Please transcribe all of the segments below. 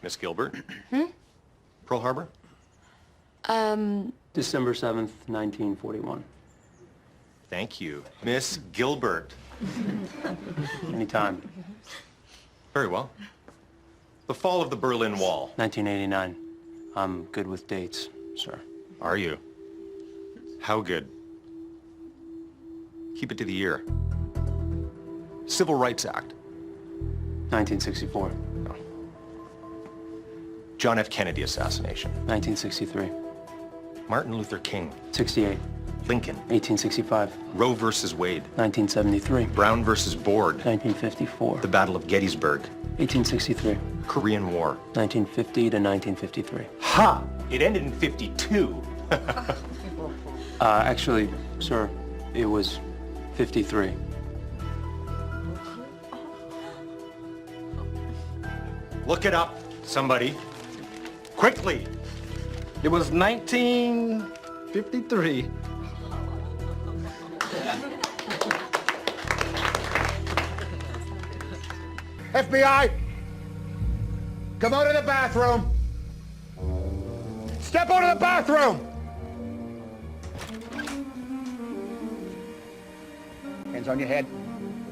Miss Gilbert? Pearl Harbor? December 7th, 1941. Thank you. Miss Gilbert. Anytime. Very well. The fall of the Berlin Wall. 1989. I'm good with dates, sir. Are you? How good? Keep it to the year. Civil Rights Act. 1964. No. John F. Kennedy assassination. 1963. Martin Luther King. 68. Lincoln. 1865. Roe versus Wade. 1973. Brown versus Board. 1954. The Battle of Gettysburg. 1863. Korean War. 1950 to 1953. Ha! It ended in 52. Actually, sir, it was 53. Look it up, somebody. Quickly! It was 1953. FBI! Come out of the bathroom! Step out of the bathroom! Hands on your head.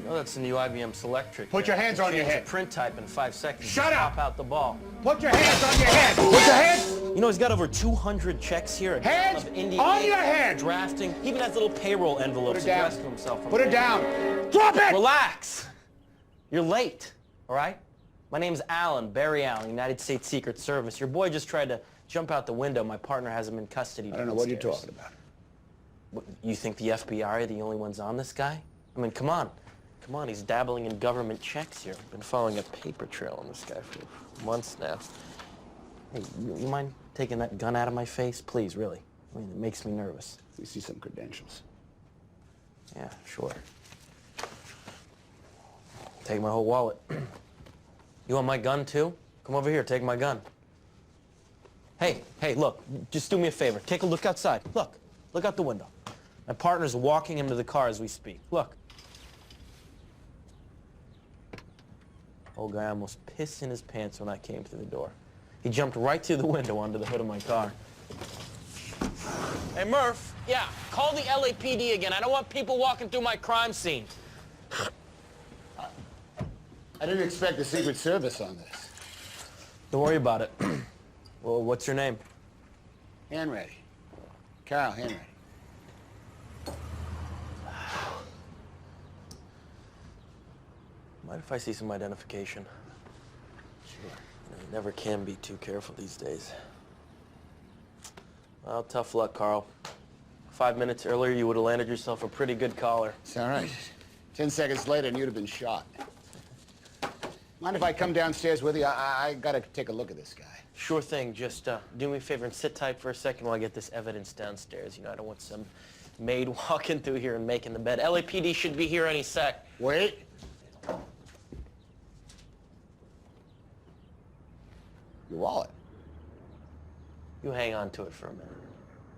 Oh, that's the new IBM Selectric. Put your hands on your head. Print type in 5 seconds. Shut up! Pop out the ball. Put your hands on your head! Put your hands You know, he's got over 200 checks here. Hands of India on your head! Drafting. He even has little payroll envelopes Put it down. addressed to himself. Put it down! Drop it! Relax. You're late, all right? My name's Alan, Barry Allen, United States Secret Service. Your boy just tried to jump out the window. My partner has him in custody. I don't know what you're talking about. What, you think the FBI are the only ones on this guy? I mean, come on. Come on, he's dabbling in government checks here. I've been following a paper trail on this guy for months now. Hey, you mind taking that gun out of my face? Please, really. I mean, it makes me nervous. We see some credentials. Yeah, sure. Take my whole wallet. You want my gun, too? Come over here, take my gun. Hey, look, just do me a favor. Take a look outside. Look out the window. My partner's walking him to the car as we speak. Look. Old guy almost pissed in his pants when I came through the door. He jumped right through the window onto the hood of my car. Hey, Murph, yeah, call the LAPD again. I don't want people walking through my crime scene. I didn't expect the Secret Service on this. Don't worry about it. Well, what's your name? Hanratty. Carl Hanratty. Mind if I see some identification? Sure. You never can be too careful these days. Well, tough luck, Carl. 5 minutes earlier, you would have landed yourself a pretty good collar. It's all right. 10 seconds later, and you'd have been shot. Mind if I come downstairs with you? I gotta take a look at this guy. Sure thing. Just do me a favor and sit tight for a second while I get this evidence downstairs. You know, I don't want some maid walking through here and making the bed. LAPD should be here any sec. Wait. Your wallet. You hang on to it for a minute.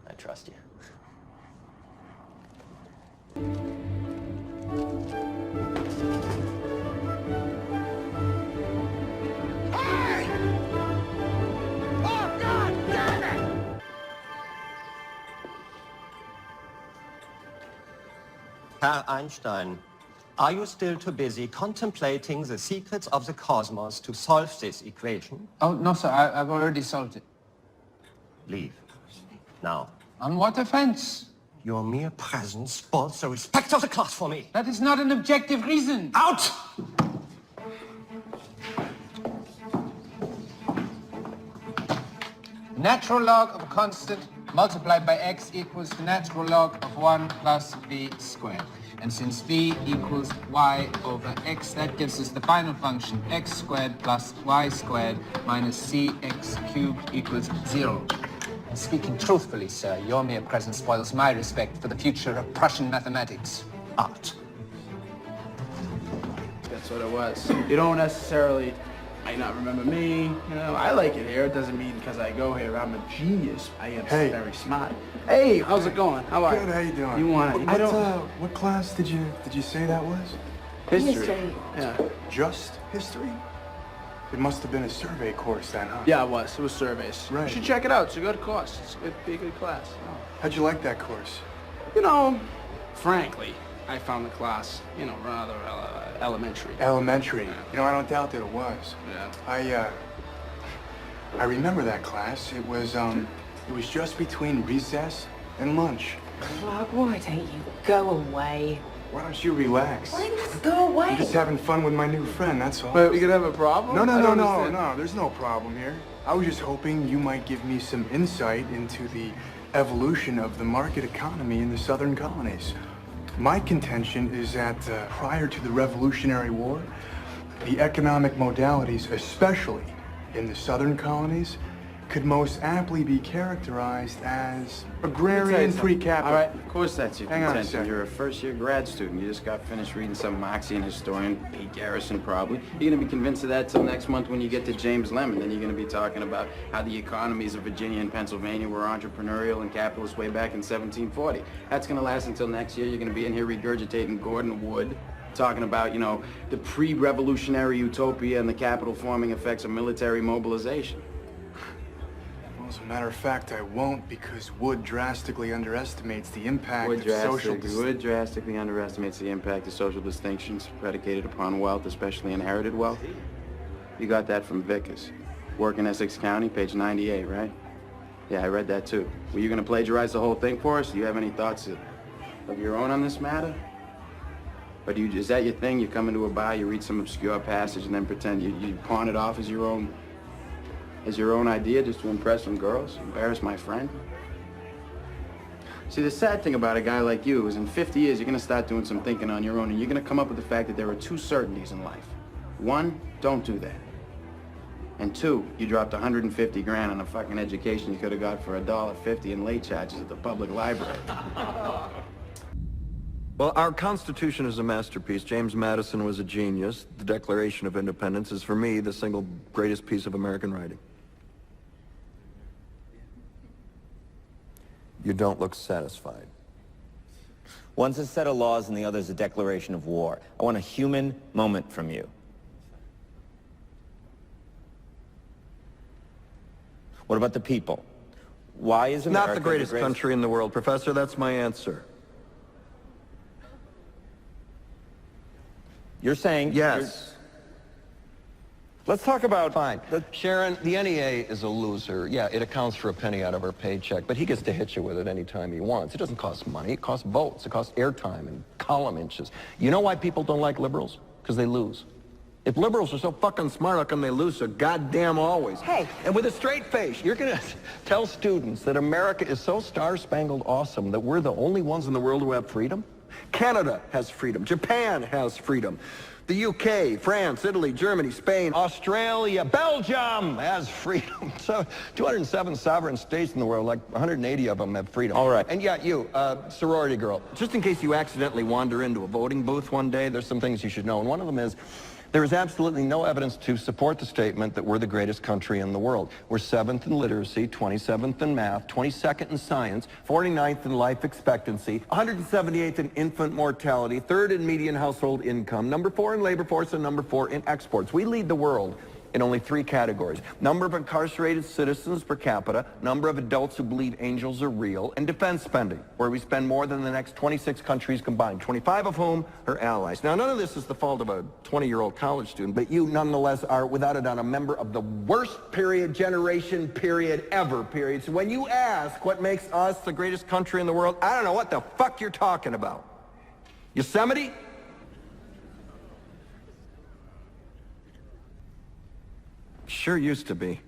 I trust you. Hey! Oh, God damn it! Herr Einstein, are you still too busy contemplating the secrets of the cosmos to solve this equation? Oh, no, sir. I've already solved it. Leave. Now. On what offense? Your mere presence spoils the respect of the class for me. That is not an objective reason. Out! Natural log of a constant multiplied by x equals the natural log of 1 plus v squared. And since v equals y over x, that gives us the final function x squared plus y squared minus cx cubed equals 0. And speaking truthfully, sir, your mere presence spoils my respect for the future of Prussian mathematics. Out. That's what it was. You don't necessarily might not remember me. You know, I like it here. It doesn't mean because I go here I'm a genius. I am very smart. Hey, how's it going? How are you? Good. How you doing? You want? I don't. What class did you say that was? History. Yeah. Just history? It must have been a survey course then, huh? Yeah, it was surveys. Right. You should check it out. It's a good course. It's be a good class. Oh. How'd you like that course? You know, frankly, I found the class, rather elementary. Elementary. Yeah. You know, I don't doubt that it was. Yeah. I remember that class. It was just between recess and lunch. Clark, why don't you go away? Why don't you relax? Why don't you go away? I'm just having fun with my new friend, that's all. Wait, we could have a problem? No, there's no problem here. I was just hoping you might give me some insight into the evolution of the market economy in the southern colonies. My contention is that prior to the Revolutionary War, the economic modalities, especially in the southern colonies, could most aptly be characterized as agrarian free capital. All right, of course that's your Hang on a contention. second. You're a first-year grad student. You just got finished reading some Marxian historian, Pete Garrison probably. You're gonna be convinced of that till next month when you get to James Lemon. Then you're gonna be talking about how the economies of Virginia and Pennsylvania were entrepreneurial and capitalist way back in 1740. That's gonna last until next year. You're gonna be in here regurgitating Gordon Wood, talking about, the pre-revolutionary utopia and the capital-forming effects of military mobilization. Well, as a matter of fact, I won't, because Wood drastically underestimates the impact of social... Wood drastically underestimates the impact of social distinctions predicated upon wealth, especially inherited wealth. You got that from Vickers. Work in Essex County, page 98, right? Yeah, I read that too. Were you gonna plagiarize the whole thing for us? Do you have any thoughts of your own on this matter? Or is that your thing? You come into a bar, you read some obscure passage, and then pretend you pawn it off as your own idea just to impress some girls? Embarrass my friend? See, the sad thing about a guy like you is in 50 years, you're gonna start doing some thinking on your own, and you're gonna come up with the fact that there are two certainties in life. One, don't do that. And two, you dropped 150 grand on a fucking education you could have got for $1.50 in late charges at the public library. Well, our Constitution is a masterpiece. James Madison was a genius. The Declaration of Independence is, for me, the single greatest piece of American writing. You don't look satisfied. One's a set of laws and the other's a declaration of war. I want a human moment from you. What about the people? Why is America Not the greatest country in the world, Professor. That's my answer. You're saying... Yes. Let's talk about... Fine. Sharon, the NEA is a loser. Yeah, it accounts for a penny out of our paycheck, but he gets to hit you with it anytime he wants. It doesn't cost money. It costs votes. It costs airtime and column inches. You know why people don't like liberals? Because they lose. If liberals are so fucking smart, how come they lose so goddamn always? Hey. And with a straight face, you're going to tell students that America is so star-spangled awesome that we're the only ones in the world who have freedom? Canada has freedom. Japan has freedom. The UK, France, Italy, Germany, Spain, Australia, Belgium has freedom. So 207 sovereign states in the world, like 180 of them have freedom. All right. And yeah, you, sorority girl, just in case you accidentally wander into a voting booth one day, there's some things you should know. And one of them is, there is absolutely no evidence to support the statement that we're the greatest country in the world. We're 7th in literacy, 27th in math, 22nd in science, 49th in life expectancy, 178th in infant mortality, 3rd in median household income, number 4 in labor force, and number 4 in exports. We lead the world in only 3 categories: number of incarcerated citizens per capita, number of adults who believe angels are real, and defense spending, where we spend more than the next 26 countries combined, 25 of whom are allies. Now, none of this is the fault of a 20-year-old college student, but you nonetheless are, without a doubt, a member of the worst generation ever. So when you ask what makes us the greatest country in the world, I don't know what the fuck you're talking about. Yosemite? Sure used to be.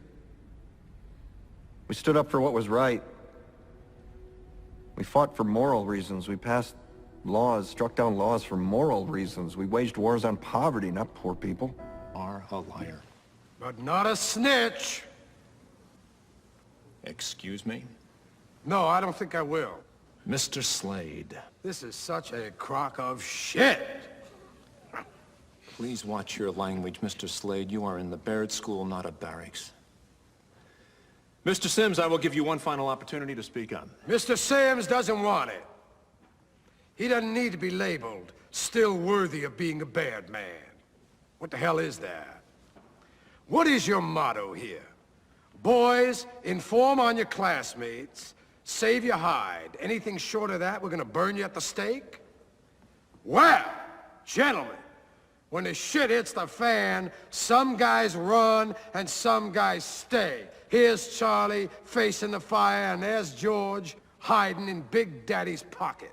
We stood up for what was right. We fought for moral reasons. We passed laws, struck down laws for moral reasons. We waged wars on poverty, not poor people. Are a liar. But not a snitch. Excuse me? No, I don't think I will. Mr. Slade. This is such a crock of shit. Please watch your language, Mr. Slade. You are in the Baird School, not a barracks. Mr. Sims, I will give you one final opportunity to speak on. Mr. Sims doesn't want it. He doesn't need to be labeled still worthy of being a Baird man. What the hell is that? What is your motto here? Boys, inform on your classmates, save your hide. Anything short of that, we're gonna burn you at the stake? Well, gentlemen, when the shit hits the fan, some guys run and some guys stay. Here's Charlie facing the fire, and there's George hiding in Big Daddy's pocket.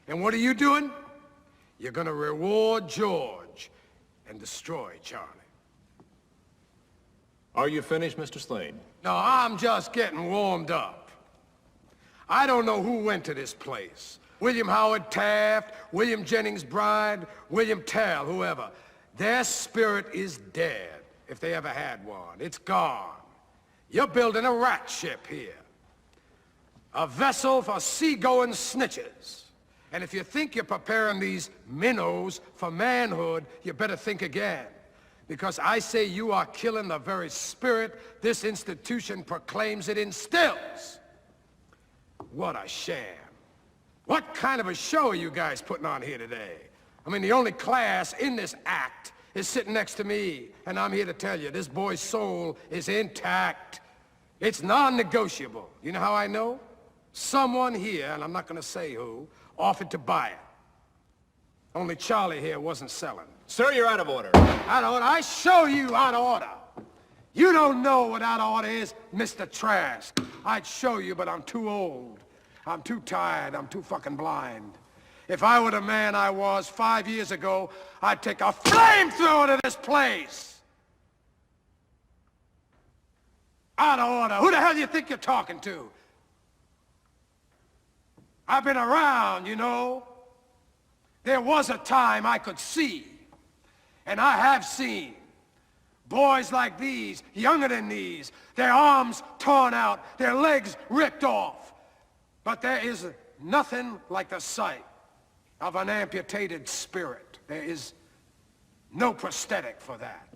And what are you doing? You're gonna reward George and destroy Charlie. Are you finished, Mr. Slade? No, I'm just getting warmed up. I don't know who went to this place. William Howard Taft, William Jennings Bryan, William Tell, whoever. Their spirit is dead, if they ever had one. It's gone. You're building a rat ship here. A vessel for seagoing snitches. And if you think you're preparing these minnows for manhood, you better think again. Because I say you are killing the very spirit this institution proclaims it instills. What a sham. What kind of a show are you guys putting on here today? I mean, the only class in this act is sitting next to me, and I'm here to tell you, this boy's soul is intact. It's non-negotiable. You know how I know? Someone here, and I'm not gonna say who, offered to buy it. Only Charlie here wasn't selling. Sir, you're out of order. Out of order? I show you out of order. You don't know what out of order is, Mr. Trask. I'd show you, but I'm too old. I'm too tired. I'm too fucking blind. If I were the man I was 5 years ago, I'd take a flamethrower to this place. Out of order. Who the hell do you think you're talking to? I've been around, you know. There was a time I could see, and I have seen, boys like these, younger than these, their arms torn out, their legs ripped off. But there is nothing like the sight of an amputated spirit. There is no prosthetic for that.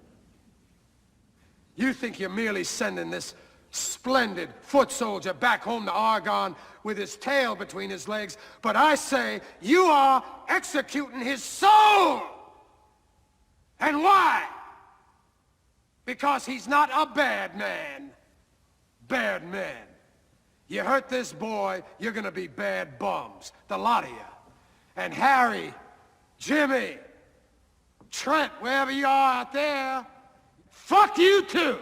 You think you're merely sending this splendid foot soldier back home to Argonne with his tail between his legs, but I say you are executing his soul. And why? Because he's not a bad man. Bad men. You hurt this boy, you're gonna be bad bums. The lot of you. And Harry, Jimmy, Trent, wherever you are out there, fuck you too.